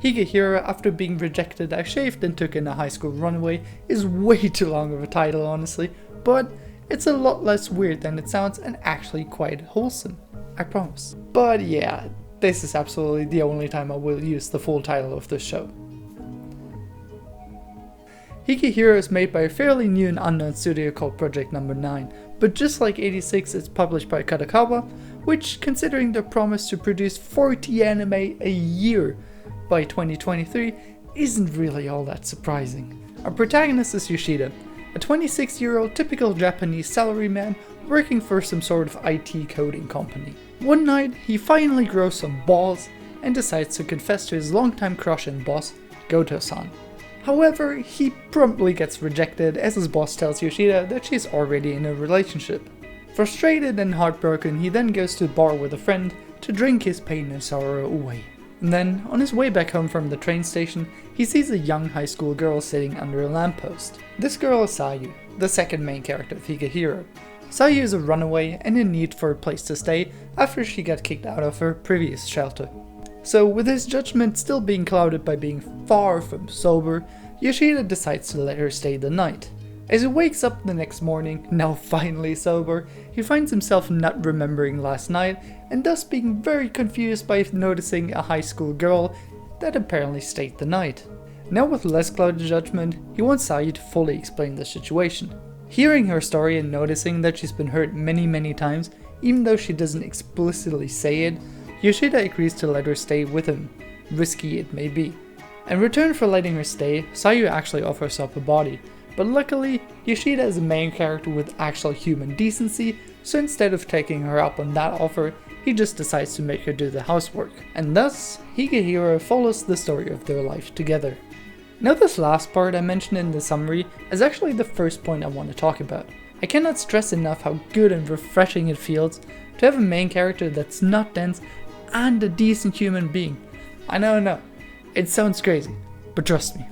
Higehiro, after being rejected as shaved and took in a high school runaway, is way too long of a title honestly, but it's a lot less weird than it sounds and actually quite wholesome, I promise. But yeah, this is absolutely the only time I will use the full title of this show. Higehiro is made by a fairly new and unknown studio called Project No. 9, but just like 86 it's published by Kadokawa, which, considering their promise to produce 40 anime a year by 2023, isn't really all that surprising. Our protagonist is Yoshida, a 26-year-old typical Japanese salaryman working for some sort of IT coding company. One night, he finally grows some balls and decides to confess to his longtime crush and boss, Goto-san. However, he promptly gets rejected as his boss tells Yoshida that she's already in a relationship. Frustrated and heartbroken, he then goes to a bar with a friend to drink his pain and sorrow away. And then, on his way back home from the train station, he sees a young high school girl sitting under a lamppost. This girl is Sayu, the second main character of Higehiro. Sayu is a runaway and in need for a place to stay after she got kicked out of her previous shelter. So, with his judgment still being clouded by being far from sober, Yoshida decides to let her stay the night. As he wakes up the next morning, now finally sober, he finds himself not remembering last night and thus being very confused by noticing a high school girl that apparently stayed the night. Now with less clouded judgment, he wants Sayu to fully explain the situation. Hearing her story and noticing that she's been hurt many times, even though she doesn't explicitly say it, Yoshida agrees to let her stay with him, risky it may be. In return for letting her stay, Sayu actually offers up a body, but luckily, Yoshida is a main character with actual human decency, so instead of taking her up on that offer, he just decides to make her do the housework. And thus, Higehiro follows the story of their life together. Now this last part I mentioned in the summary is actually the first point I want to talk about. I cannot stress enough how good and refreshing it feels to have a main character that's not dense and a decent human being. I know, it sounds crazy, but trust me.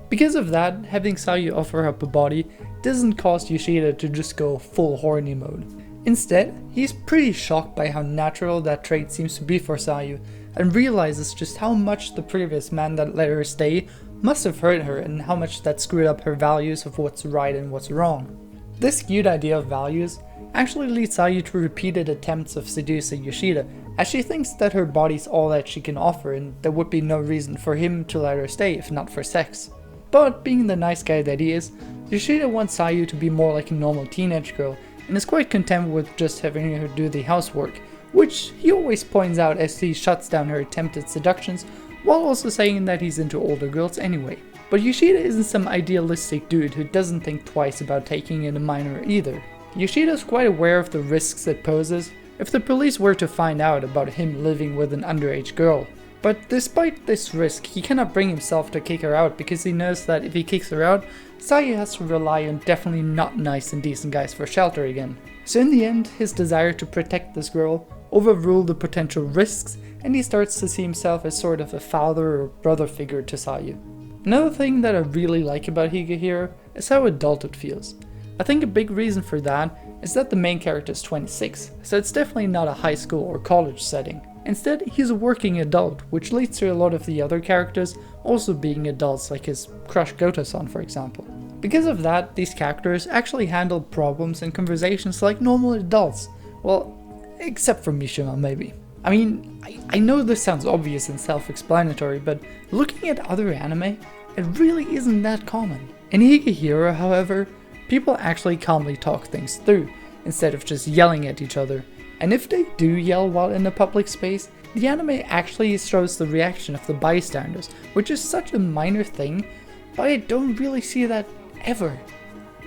Because of that, having Sayu offer up a body doesn't cause Yoshida to just go full horny mode. Instead, he's pretty shocked by how natural that trait seems to be for Sayu, and realizes just how much the previous man that let her stay must have hurt her and how much that screwed up her values of what's right and what's wrong. This skewed idea of values actually leads Sayu to repeated attempts of seducing Yoshida, as she thinks that her body's all that she can offer and there would be no reason for him to let her stay if not for sex. But being the nice guy that he is, Yoshida wants Sayu to be more like a normal teenage girl and is quite content with just having her do the housework, which he always points out as he shuts down her attempted seductions while also saying that he's into older girls anyway. But Yoshida isn't some idealistic dude who doesn't think twice about taking in a minor either. Yoshida is quite aware of the risks it poses if the police were to find out about him living with an underage girl. But despite this risk, he cannot bring himself to kick her out because he knows that if he kicks her out, Sayu has to rely on definitely not nice and decent guys for shelter again. So in the end, his desire to protect this girl overrule the potential risks, and he starts to see himself as sort of a father or brother figure to Sayu. Another thing that I really like about Higehiro is how adult it feels. I think a big reason for that is that the main character is 26, so it's definitely not a high school or college setting. Instead, he's a working adult, which leads to a lot of the other characters also being adults, like his crush Goto-san for example. Because of that, these characters actually handle problems and conversations like normal adults. Well, except for Mishima maybe. I mean, I know this sounds obvious and self-explanatory, but looking at other anime, it really isn't that common. In Higehiro, however, people actually calmly talk things through, instead of just yelling at each other. And if they do yell while in a public space, the anime actually shows the reaction of the bystanders, which is such a minor thing, but I don't really see that ever.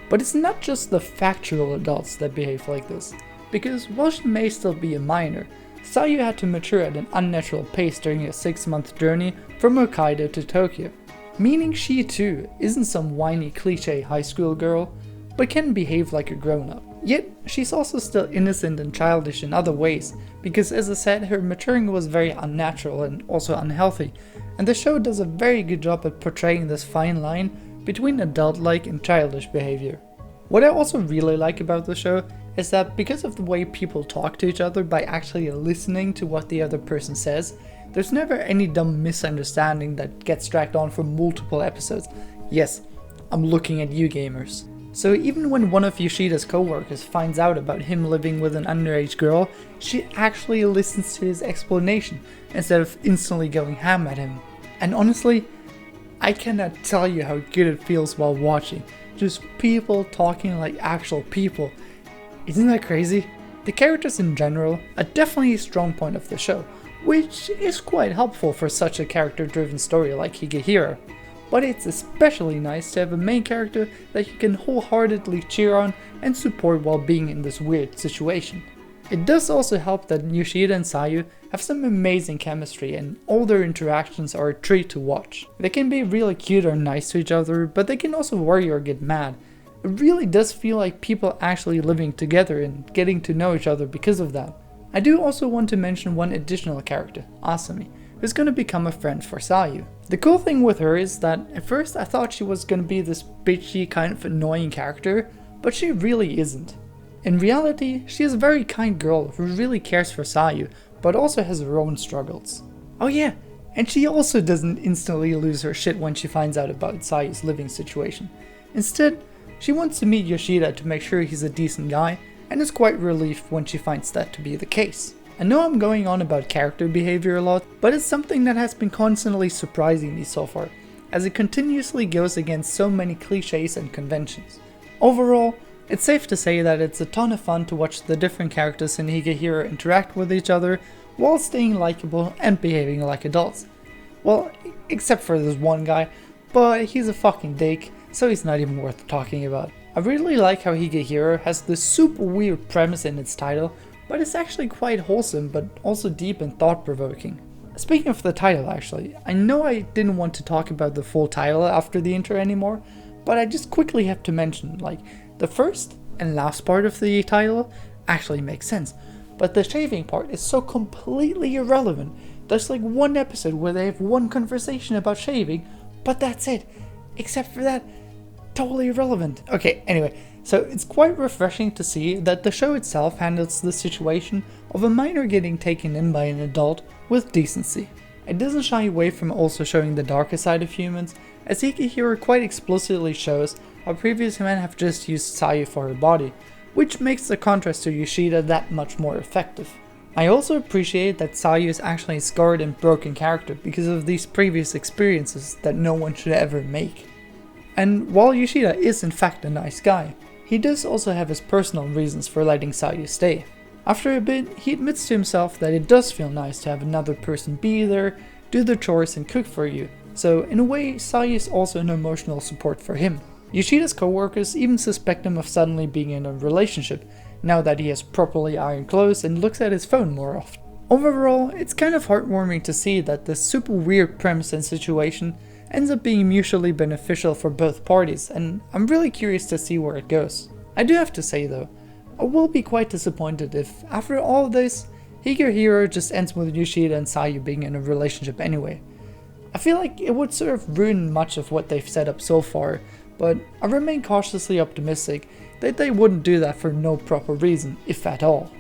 But it's not just the factual adults that behave like this, because while she may still be a minor, Sayu had to mature at an unnatural pace during a 6-month journey from Hokkaido to Tokyo, meaning she too isn't some whiny cliché high school girl, but can behave like a grown-up. Yet, she's also still innocent and childish in other ways, because as I said, her maturing was very unnatural and also unhealthy, and the show does a very good job at portraying this fine line between adult-like and childish behavior. What I also really like about the show is that because of the way people talk to each other by actually listening to what the other person says, There's never any dumb misunderstanding that gets dragged on for multiple episodes. Yes, I'm looking at you gamers. So even when one of Yoshida's co-workers finds out about him living with an underage girl, she actually listens to his explanation instead of instantly going ham at him. And honestly, I cannot tell you how good it feels while watching. Just people talking like actual people. Isn't that crazy? The characters in general are definitely a strong point of the show, which is quite helpful for such a character-driven story like Higehiro. But it's especially nice to have a main character that you can wholeheartedly cheer on and support while being in this weird situation. It does also help that Yoshida and Sayu have some amazing chemistry and all their interactions are a treat to watch. They can be really cute or nice to each other, but they can also worry or get mad. It really does feel like people actually living together and getting to know each other because of that. I do also want to mention one additional character, Asami, who's going to become a friend for Sayu. The cool thing with her is that at first I thought she was going to be this bitchy kind of annoying character, but she really isn't. In reality, she is a very kind girl who really cares for Sayu, but also has her own struggles. Oh yeah, and she also doesn't instantly lose her shit when she finds out about Sayu's living situation. Instead, she wants to meet Yoshida to make sure he's a decent guy, and is quite relieved when she finds that to be the case. I know I'm going on about character behavior a lot, but it's something that has been constantly surprising me so far, as it continuously goes against so many cliches and conventions. Overall, it's safe to say that it's a ton of fun to watch the different characters in Higehiro interact with each other while staying likable and behaving like adults. Well, except for this one guy, but he's a fucking dick, so he's not even worth talking about. I really like how Higehiro has this super weird premise in its title, but it's actually quite wholesome but also deep and thought-provoking. Speaking of the title actually, I know I didn't want to talk about the full title after the intro anymore, but I just quickly have to mention, the first and last part of the title actually makes sense, but the shaving part is so completely irrelevant. There's one episode where they have one conversation about shaving, but that's it. Except for that, totally irrelevant. Okay, anyway, so it's quite refreshing to see that the show itself handles the situation of a minor getting taken in by an adult with decency. It doesn't shy away from also showing the darker side of humans, as Higehiro quite explicitly shows how previous men have just used Sayu for her body, which makes the contrast to Yoshida that much more effective. I also appreciate that Sayu is actually a scarred and broken character because of these previous experiences that no one should ever make. And while Yoshida is in fact a nice guy, he does also have his personal reasons for letting Sayu stay. After a bit, he admits to himself that it does feel nice to have another person be there, do the chores and cook for you, so in a way Sayu is also an emotional support for him. Yoshida's co-workers even suspect him of suddenly being in a relationship, now that he has properly ironed clothes and looks at his phone more often. Overall, it's kind of heartwarming to see that this super weird premise and situation ends up being mutually beneficial for both parties, and I'm really curious to see where it goes. I do have to say though, I will be quite disappointed if, after all of this, Higehiro just ends with Yoshida and Sayu being in a relationship anyway. I feel like it would sort of ruin much of what they've set up so far, but I remain cautiously optimistic that they wouldn't do that for no proper reason, if at all.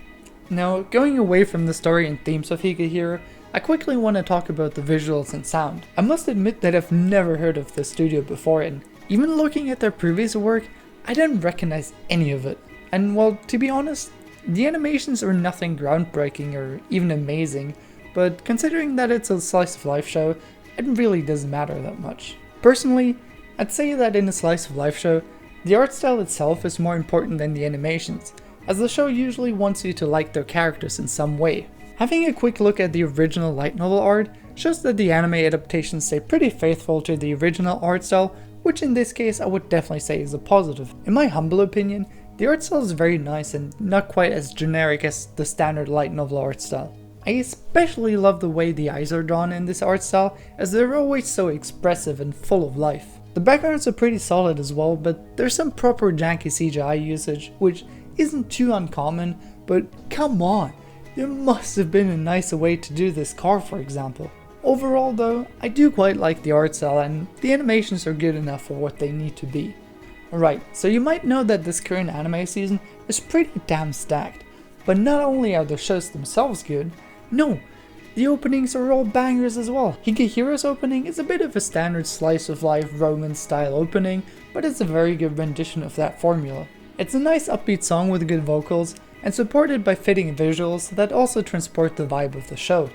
Now, going away from the story and themes of Higehiro, I quickly want to talk about the visuals and sound. I must admit that I've never heard of this studio before, and even looking at their previous work, I didn't recognize any of it. And well, to be honest, the animations are nothing groundbreaking or even amazing, but considering that it's a slice of life show, it really doesn't matter that much. Personally, I'd say that in a slice of life show, the art style itself is more important than the animations, as the show usually wants you to like their characters in some way. Having a quick look at the original light novel art shows that the anime adaptations stay pretty faithful to the original art style, which in this case I would definitely say is a positive. In my humble opinion, the art style is very nice and not quite as generic as the standard light novel art style. I especially love the way the eyes are drawn in this art style, as they're always so expressive and full of life. The backgrounds are pretty solid as well, but there's some proper janky CGI usage, which isn't too uncommon, but come on, there must have been a nicer way to do this car, for example. Overall though, I do quite like the art style and the animations are good enough for what they need to be. Alright, so you might know that this current anime season is pretty damn stacked, but not only are the shows themselves good, no, The openings are all bangers as well. Higehiro's opening is a bit of a standard slice of life romance style opening, but it's a very good rendition of that formula. It's a nice upbeat song with good vocals, and supported by fitting visuals that also transport the vibe of the show.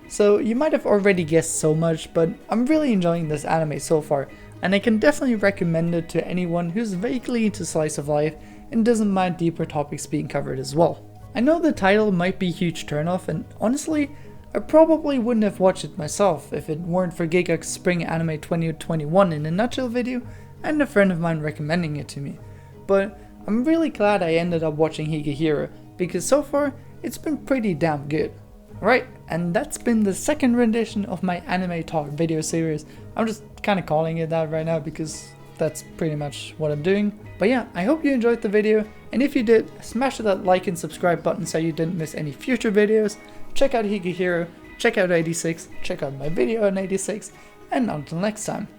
So you might have already guessed so much, but I'm really enjoying this anime so far, and I can definitely recommend it to anyone who's vaguely into slice of life and doesn't mind deeper topics being covered as well. I know the title might be a huge turnoff, and honestly, I probably wouldn't have watched it myself if it weren't for Gigak's Spring Anime 2021 in a nutshell video and a friend of mine recommending it to me. But I'm really glad I ended up watching Higehiro, because so far it's been pretty damn good. Right, and that's been the second rendition of my anime talk video series. I'm just kind of calling it that right now because that's pretty much what I'm doing. But yeah, I hope you enjoyed the video, and if you did, smash that like and subscribe button so you didn't miss any future videos. Check out Higehiro, check out 86, check out my video on 86, and until next time.